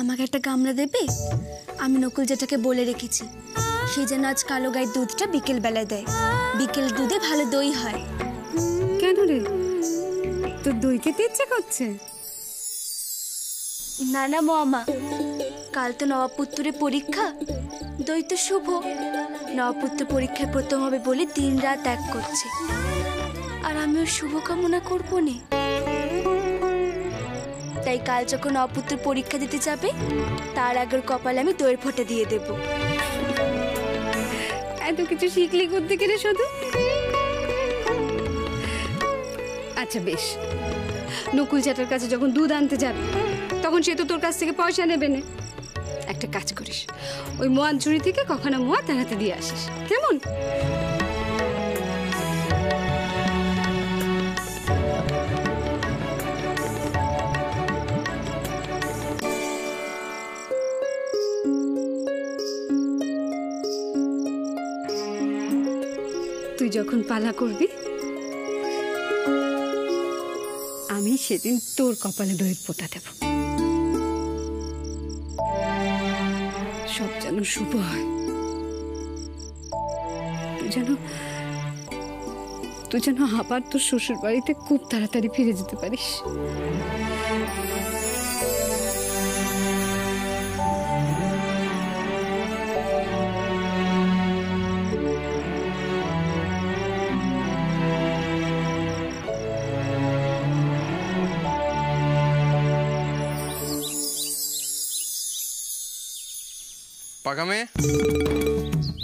আমাকে একটা গামলা দেবে? আমি নকুল যেটাকে বলে রেখেছি সে যেন আজ কালো গায়ের দুধটা বিকেল বেলায় দেয়। বিকেল দুধে ভালো দই হয়। কেন রে, তোর দই খেতে ইচ্ছে করছে? না না মামা, কাল তো নবাবপুত্রের পরীক্ষা, দই তো শুভ। নবাবপুত্র পরীক্ষায় প্রথম হবে বলে দিন রাত এক করছে, আর আমি ওর শুভকামনা করবো না। তাই কাল যখন নবাবপুত্র পরীক্ষা দিতে যাবে তার আগের কপালে আমি দইয়ের ফোঁটা দিয়ে দেব। এত কিছু শিখলি করতে গেলে শুধু। আচ্ছা বেশ, নকুল জ্যাঠার কাছে যখন দুধ আনতে যাবে তখন সে তো তোর কাছ থেকে পয়সা নেবে না। একটা কাজ করিস, ওই মোয়ার ঝুড়ি থেকে কখনো মোয়া তার হাতে দিয়ে আসিস, কেমন? তুই যখন পালা করবি আমি সেদিন তোর কপালে দইয়ের ফোঁটা দেব। সব যেন শুভ হয়। তুই যেন আবার তোর শ্বশুর বাড়িতে খুব তাড়াতাড়ি ফিরে যেতে পারিস। পাকামে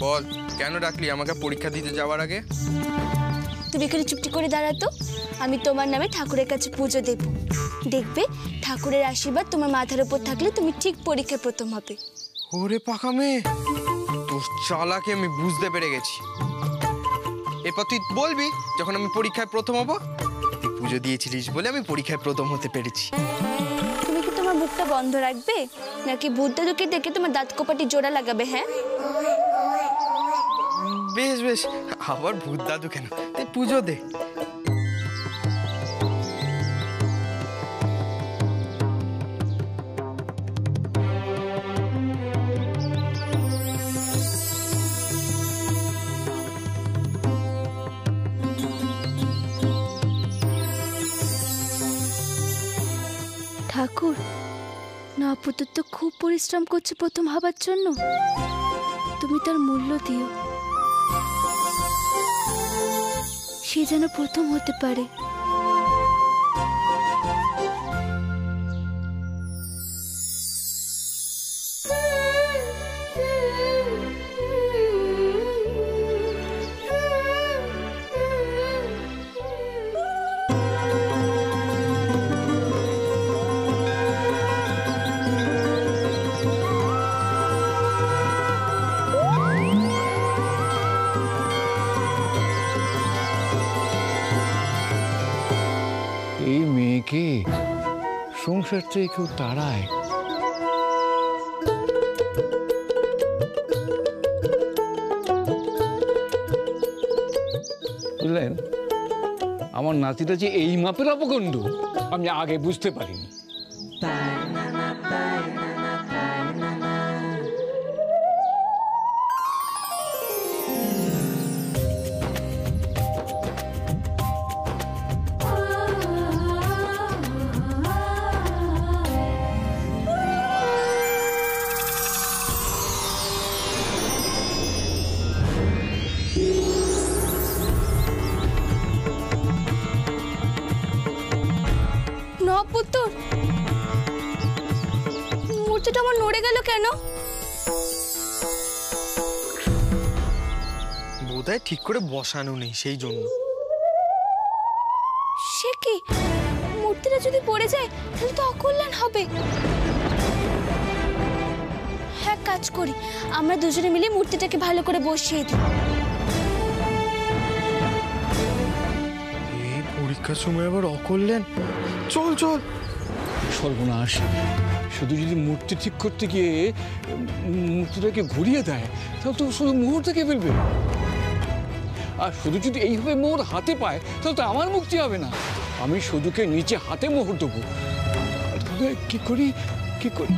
বল, কেন ডাকলি আমাকে পরীক্ষা দিতে যাওয়ার আগে? তুমি এখানে চুপটি করে দাঁড়াতো, আমি তোমার নামে ঠাকুরের কাছে পুজো দেব। দেখবে ঠাকুরের আশীর্বাদ তোমার মাথার উপর থাকলে তুমি ঠিক পরীক্ষায় প্রথম হবে। ওরে পাকামে, তোর চালাকে আমি বুঝতে পেরে গেছি। এরপর তুই বলবি যখন আমি পরীক্ষায় প্রথম হব, তুই পুজো দিয়েছিলিস বলে আমি পরীক্ষায় প্রথম হতে পেরেছি। তুমি কি তোমার মুখটা বন্ধ রাখবে নাকি ভূত দাদুকে দেখে তোমার দাঁত কোপাটি জোড়া লাগাবে? হ্যাঁ বেশ বেশ, আবার ভূত দাদু কেন, তুই পুজো দে। ঠাকুর, নবাবপুত্র তো খুব পরিশ্রম করছে প্রথম হবার জন্য, তুমি তার মূল্য দিও, সে যেন প্রথম হতে পারে। এই মেয়েকে সংসার থেকে কেউ তাড়ায়? বুঝলেন, আমার নাতিটা যে এই মাপের অপকণ্ড আমি আগে বুঝতে পারিনি। নবাবপুত্র, মূর্তিটা আমার নড়ে গেল কেন? বোধহয় ঠিক করে বসানো নেই, সেই জন্য। সে কি, মূর্তিটা যদি পড়ে যায় তাহলে তো অকল্যাণ হবে। হ্যাঁ, কাজ করি, আমরা দুজনে মিলে মূর্তিটাকে ভালো করে বসিয়ে দিই। এই পরীক্ষার সময় আবার অকল্যাণ? চল চল। সর্বনাশ, শুধু যদি মূর্তি ঠিক করতে গিয়ে মূর্তিটাকে ঘুরিয়ে দেয় তাহলে তো শুধু মুহূর্তকে ফেলবে। আর শুধু যদি এইভাবে মোহর হাতে পায় তাহলে তো আমার মুক্তি হবে না। আমি শুধুকে নিচে হাতে মোহর দেবো। কি করি কি করি?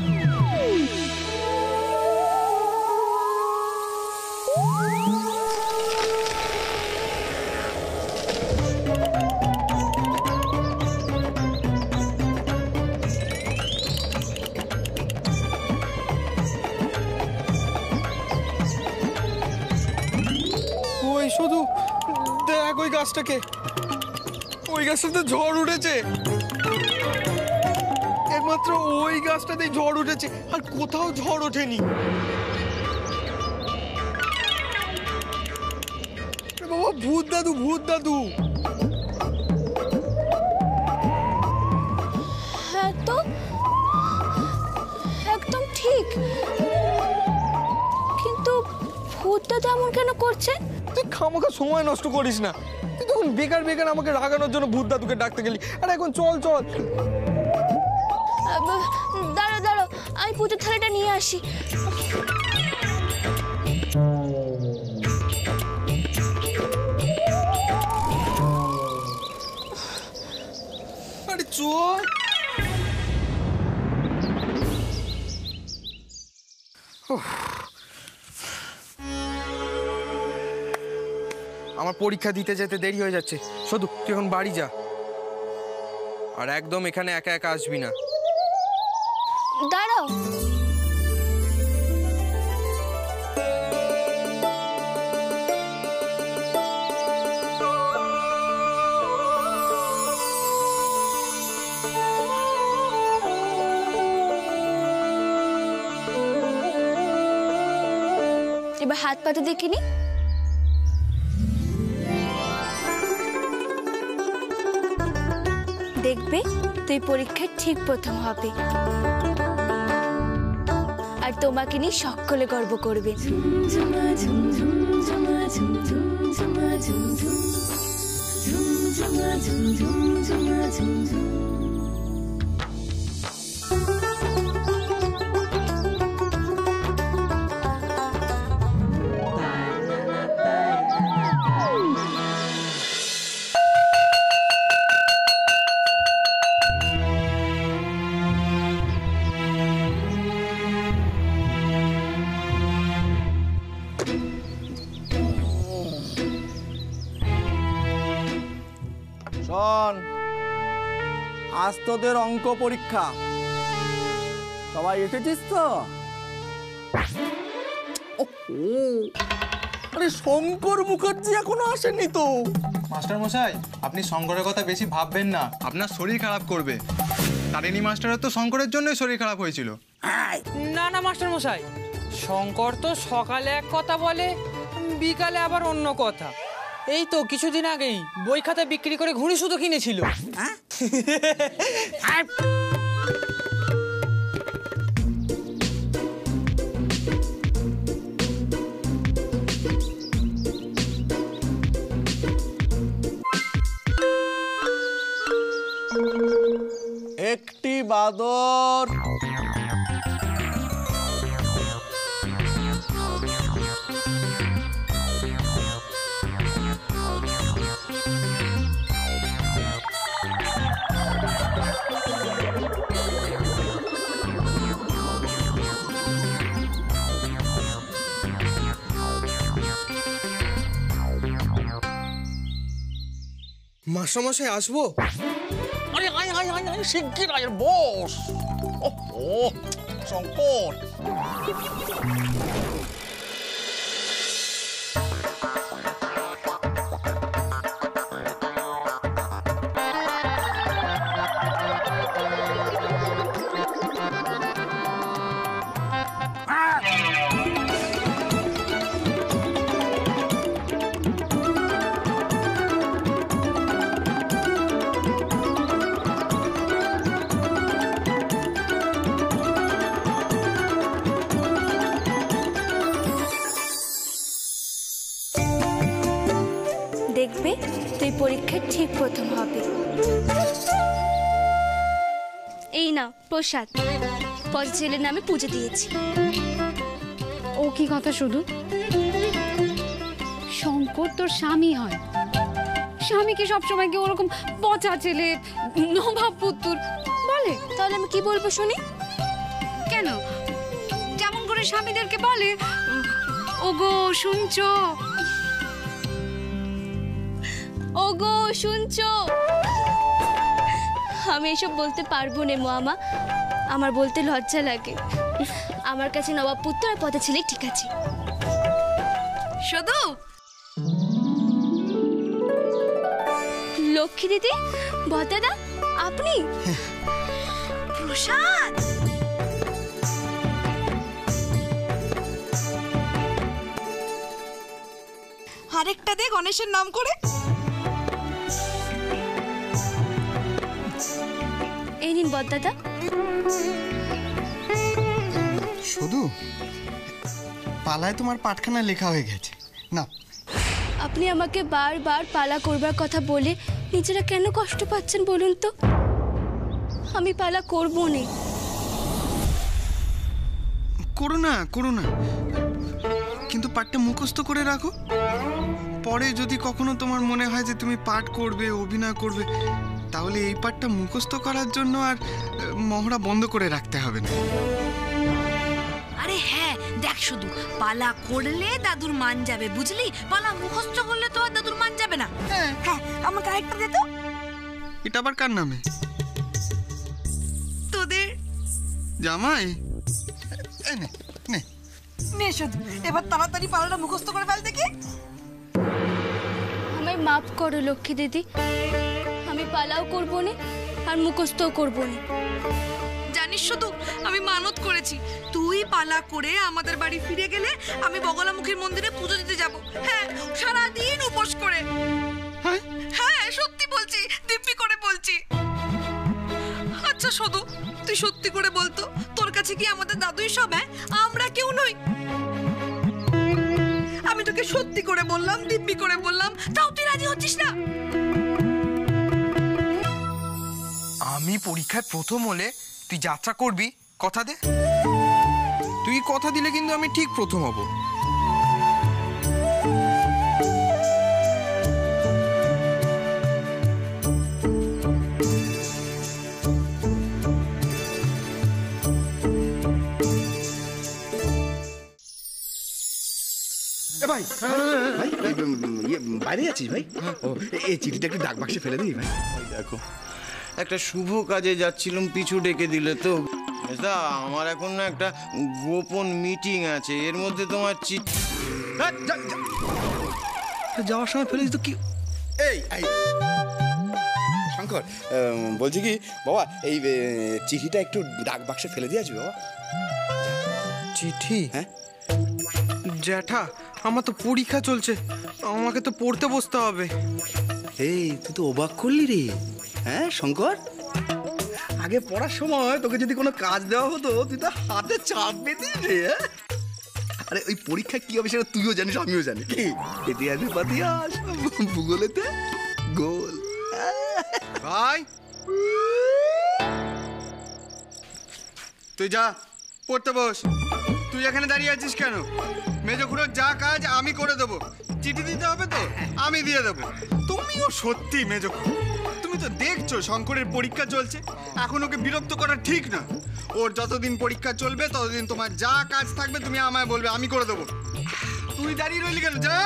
গাছটাকে। ওই গাছটাতে ঝড় উঠেছে, একমাত্র ওই গাছটাতেই ঝড় উঠেছে, আর কোথাও ঝড় ওঠেনি। বাবা, ভূত দাদু, ভূত দাদু। হ্যাঁ তো, একদম ঠিক, কিন্তু ভূতটা তেমন কেন করছে? তুই খামাখা সময় নষ্ট করিস না। তুই তখন বেকার বেকার আমাকে রাগানোর জন্য ভূত দাদুকে ডাকতে গেলি। আর এখন চল চল। দাঁড়াও দাঁড়াও, আমি পুজোর থালাটা নিয়ে আসি। আরে চল। আমার পরীক্ষা দিতে যেতে দেরি হয়ে যাচ্ছে। শুধু তুই এখন বাড়ি যা, আর একদম এখানে একা একা আসবি না। দাঁড়াও, এবার হাত পাতে দেখিনি। দেখবে তুই পরীক্ষায় ঠিক প্রথম হবে, আর তোমাকে নিয়ে সকলে গর্ব করবে। শোন, আজ তোদের অঙ্ক পরীক্ষা। সবাই এসেছিস তো? আরে শঙ্কর মুখার্জি এখনো আসেনি তো? মাস্টার মশাই, আপনি শঙ্করের কথা বেশি ভাববেন না, আপনার শরীর খারাপ করবে। তারিণী মাস্টারের তো শঙ্করের জন্যই শরীর খারাপ হয়েছিল। না না মাস্টার মশাই, শঙ্কর তো সকালে এক কথা বলে, বিকালে আবার অন্য কথা। এই তো কিছুদিন আগেই বই খাতা বিক্রি করে ঘুড়ি সুতো কিনেছিল। একটি বাদর মাস্টারমশাই আসবো? আরে আয় আয় আয় আয়, শিগগির আয়, বস। ও শঙ্কর, দেখবে তুই পরীক্ষায় ঠিক প্রথম হবে। এই না প্রসাদ, পজ ছেলের নামে পুজো দিয়েছি। ও কি কথা শুধু? শঙ্কর তোর স্বামী হয়, স্বামী কি সবসময় কি ওরকম পচা ছেলে নবাব পুত্তুর বলে? তাহলে আমি কি বলবো শুনি? কেন, যেমন করে স্বামীদেরকে বলে, ওগো শুনছো, ওগো শুনছো। আমি এসব বলতে পারবো না মামা, আমার বলতে লজ্জা লাগে। আমার কাছে নবাব পুত্র আর পথে ছেলে ঠিক আছে। শুধু লক্ষ্মী দিদি, বদাদা, আপনি? প্রসাদ, আরেকটা দে গণেশের নাম করে। এই নিন বদাদা। শুধু পালায় তোমার পাটখানা লেখা হয়ে গেছে না। আপনি আমাকে বারবার পালা করবার কথা বলে নিজেরা কেন কষ্ট পাচ্ছেন বলুন তো? আমি পালা করব না। করো না, করো না, কিন্তু পাঠটা মুখস্থ করে রাখো। পরে যদি কখনো তোমার মনে হয় যে তুমি পাঠ করবে, অভিনয় করবে, তাহলে এই পাঠটা মুখস্থ করার জন্য আর মহড়া বন্ধ করে রাখতে হবে না। আরে হ্যাঁ, দেখ শুধু পালা করলে দাদুর মান যাবে, বুঝলি? পালা মুখস্থ করলে তো আর দাদুর মান যাবে না। হ্যাঁ, আমাকে আরেকটা দে তো। এটা আবার কার নামে? তোদের জামাই। এই নে, নে। নে শুধু, এবার তাড়াতাড়ি পালাটা মুখস্থ করে ফেল দেখি। আমায় মাফ করো লক্ষ্মী দিদি, আমি পালাও করব না আর মুখস্থও করব না। জানিস শুধু, আমি মানত করেছি তুই পালা করে আমাদের বাড়ি ফিরে গেলে আমি বগলামুখীর মন্দিরে পুজো দিতে যাব। হ্যাঁ, সারাদিন উপোস করে। হ্যাঁ সত্যি বলছি, দিব্যি করে বলছি। আচ্ছা শুধু, তুই সত্যি করে বলতো, তোর কাছে কি আমাদের দাদুই সব? হ্যাঁ, আমরা কেউ নই। আমি তোকে সত্যি করে বললাম, দিব্যি করে বললাম, তাও তুই রাজি হচ্ছিস না। আমি পরীক্ষায় প্রথম হলে তুই যাত্রা করবি, কথা দে। তুই কথা দিলে কিন্তু আমি ঠিক প্রথম হব। ভাই ভাই বাইরে আছিস ভাই? ও এই চিঠিটা একটু ডাক বাক্সে ফেলে দিই ভাই। দেখো, একটা শুভ কাজে যাচ্ছিলাম, পিছু ডেকে দিলে তো। আমার এখন না একটা গোপন মিটিং আছে, এর মধ্যে তোমার চিঠি যাওয়ার সময় ফেলিস তো কি? এই শঙ্কর, বলছি কি বাবা, এই চিঠিটা একটু ডাক বাক্সে ফেলে দিয়ে আসবি বাবা। চিঠি? হ্যাঁ জ্যাঠা, আমার তো পরীক্ষা চলছে, আমাকে তো পড়তে বসতে হবে। এই তুই তো অবাক করলি রে। হ্যাঁ শঙ্কর, আগে পড়ার সময় তোকে যদি কোনো কাজ দেওয়া হতো তুই তো হাতে চাপ পেতিস রে। আরে ওই পরীক্ষা কি হবে সেটা তুইও জানিস, আমিও জানি। কি ইতিহাসে পাতিয়াস, ভূগোলেতে গোল। ভাই তুই যা পড়তে বস। তুই এখানে দাঁড়িয়ে আছিস কেন? মেজখুড়োর যা কাজ আমি করে দেবো। চিঠি দিতে হবে তো আমি দিয়ে দেবো। তুমিও সত্যি মেজখুড়ো, তুমি তো দেখছো শঙ্করের পরীক্ষা চলছে, এখন ওকে বিরক্ত করা ঠিক না। ওর যতদিন পরীক্ষা চলবে ততদিন তোমার যা কাজ থাকবে তুমি আমায় বলবে, আমি করে দেবো। তুই দাঁড়িয়ে রইলি কেন? যা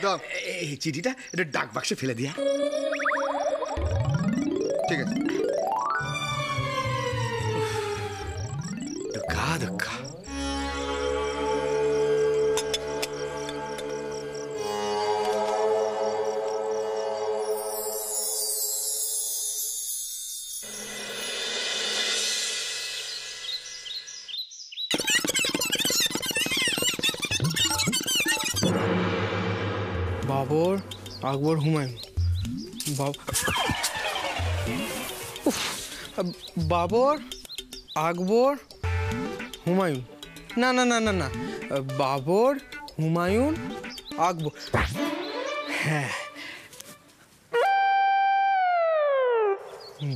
দাও এই চিঠিটা এটা ডাক বাক্সে ফেলে দিয়া। ঠিক আছে। দুঃখা দুঃখা। বাবর, আকবর, হুমায়ুন। বাবর, আকবর, হুমায়ুন। না না না না না, বাবর, হুমায়ুন, আকবর। হ্যাঁ,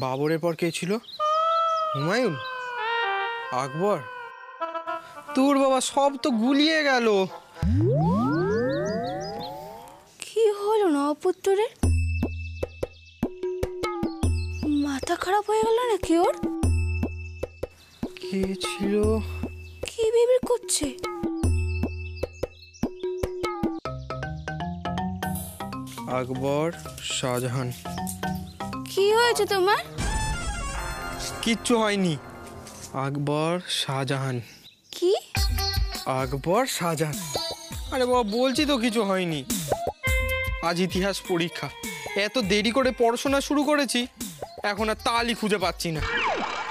বাবরের পর কে ছিল? হুমায়ুন, আকবর। তোর বাবা, সব তো গুলিয়ে গেল। কি হলো নবপুত্তরের? মাথা খারাপ হয়ে গেল নাকি ওর? কে ছিল? কি বিড়বিড় করছে? আকবর, শাহজাহান। কি হয়েছে তোমার? কিচ্ছু হয়নি। আকবর, শাহজাহান। কি? আকবর, শাহজাহান। আরে বাবা, বলছি তো কিছু হয়নি। আজ ইতিহাস পরীক্ষা, এত দেরি করে পড়াশোনা শুরু করেছি, এখন আর তালই খুঁজে পাচ্ছি না।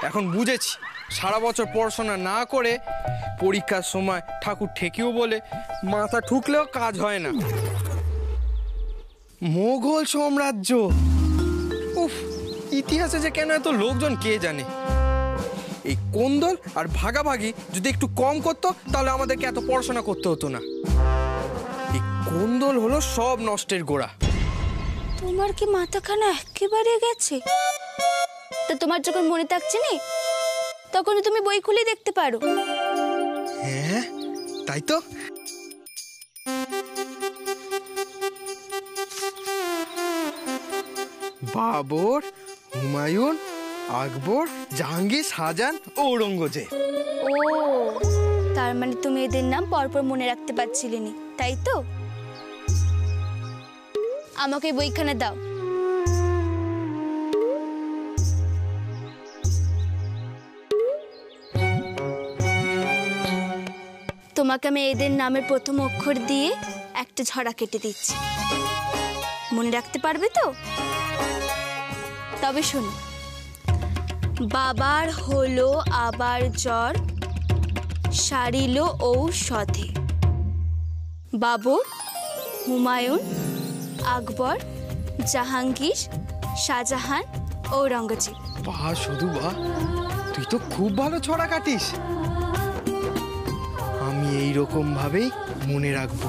এখন বুঝেছি সারা বছর পড়াশোনা না করে পরীক্ষার সময় ঠাকুর ঠেকিও বলে মাথা ঠুকলেও কাজ হয় না। মোগল সাম্রাজ্য, উফ, ইতিহাসে যে কেন এত লোকজন কে জানে। এই কোন্দল আর ভাগাভাগি যদি একটু কম করতো তাহলে আমাদেরকে এত পড়াশোনা করতে হতো না। এই কোন্দল হলো সব নষ্টের গোড়া। তোমার কি মাথাখানা একেবারে গেছে? তা তোমার যখন মনে থাকছে না তখন তুমি বই খুলে দেখতে পারো। হ্যাঁ তাই তো। বাবর, হুমায়ুন, আকবর, জাহাঙ্গীর, শাহজাহান, ঔরঙ্গজেব। ও, তার মানে তুমি এদের নাম পরপর মনে রাখতে পারছিলে না, তাই তো? আমাকে বইখানা দাও। তোমাকে আমি এদের নামের প্রথম অক্ষর দিয়ে একটা ছড়া কেটে দিচ্ছি, মনে রাখতে পারবে তো? তবে শোনো, বাবার হলো আবার জ্বর, সারিল ঔষধে। বাবর, হুমায়ুন, আকবর, জাহাঙ্গীর, শাহজাহান, ঔরঙ্গজেব। বাহ, শুধু বাহ, তুই তো খুব ভালো ছড়া কাটিস। আমি এইরকম ভাবেই মনে রাখবো।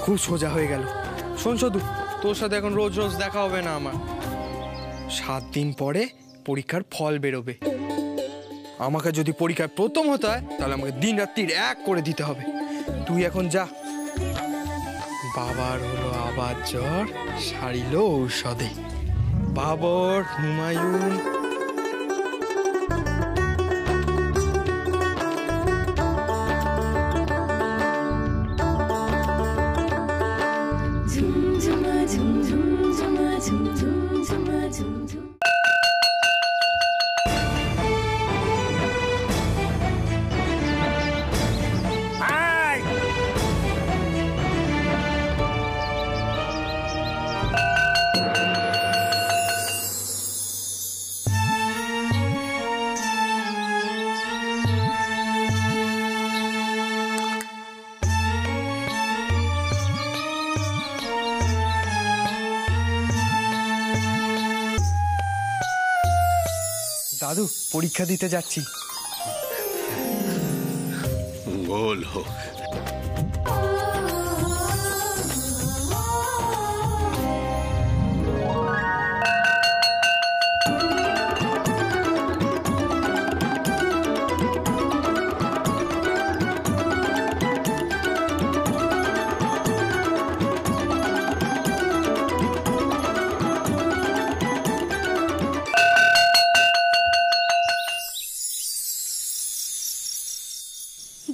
খুব সোজা হয়ে গেল। শোন শুধু, তোর সাথে এখন রোজ রোজ দেখা হবে না আমার। 7 দিন পরে পরীক্ষার ফল বেরোবে। আমাকে যদি পরীক্ষায় প্রথম হতে হয় তাহলে আমাকে দিন রাত্রির এক করে দিতে হবে। তুই এখন যা। বাবার হলো আবার জ্বর, সারিল ঔষধে। বাবর, হুমায়ুন। দাদু, পরীক্ষা দিতে যাচ্ছি। মঙ্গল হোক।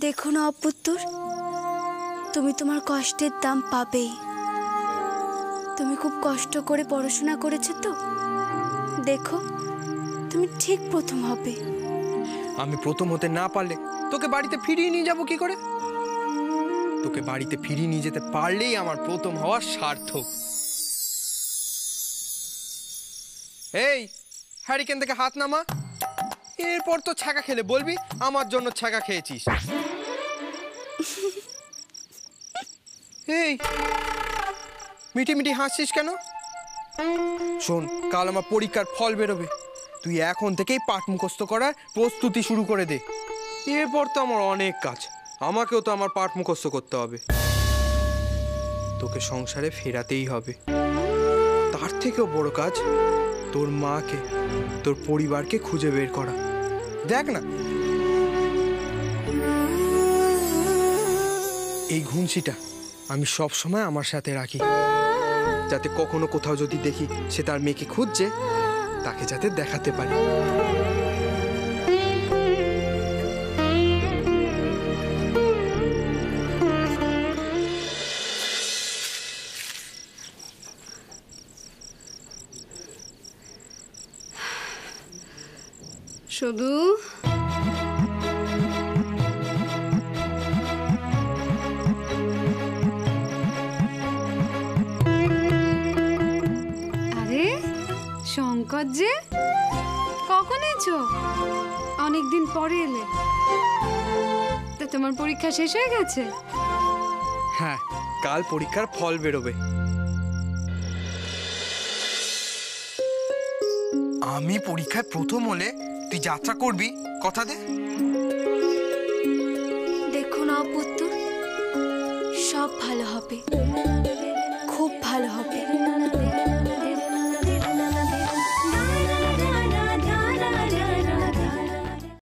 দেখো না অপুত্তর, তুমি তোমার কষ্টের দাম পাবেই। তুমি খুব কষ্ট করে পড়াশোনা করেছো তো, দেখো তুমি ঠিক প্রথম হবে। আমি প্রথম হতে না পারলে তোকে বাড়িতে ফিরিয়ে নিয়ে যাব কি করে? তোকে বাড়িতে ফিরিয়ে নিয়ে যেতে পারলেই আমার প্রথম হওয়া সার্থক। এই, হ্যারিকেন থেকে হাত নামা। এরপর তো ছাকা খেলে বলবি আমার জন্য ছাকা খেয়েছিস। এই, মিটি মিটি হাসছিস কেন? শোন, কাল আমার পরীক্ষার ফল বেরোবে। তুই এখন থেকেই পাঠ মুখস্থ করার প্রস্তুতি শুরু করে দে। এরপর তো আমার অনেক কাজ, আমাকেও তো আমার পাঠ মুখস্থ করতে হবে। তোকে সংসারে ফেরাতেই হবে। তার থেকেও বড় কাজ তোর মাকে, তোর পরিবারকে খুঁজে বের করা। দেখ না, এই ঘুমসিটা আমি সব সময় আমার সাথে রাখি, যাতে কখনো কোথাও যদি দেখি সে তার মেয়েকে খুঁজছে, তাকে যাতে দেখাতে পারি। শুধু নবাজ যে কখন এছো? অনেকদিন পরে এলে। তা তোমার পরীক্ষা শেষ হয়ে গেছে? হ্যাঁ, কাল পরীক্ষার ফল বেরোবে। আমি পরীক্ষায় প্রথম হলে তুই যাত্রা করবি, কথা দে। দেখো নবপুত্র, সব ভালো হবে।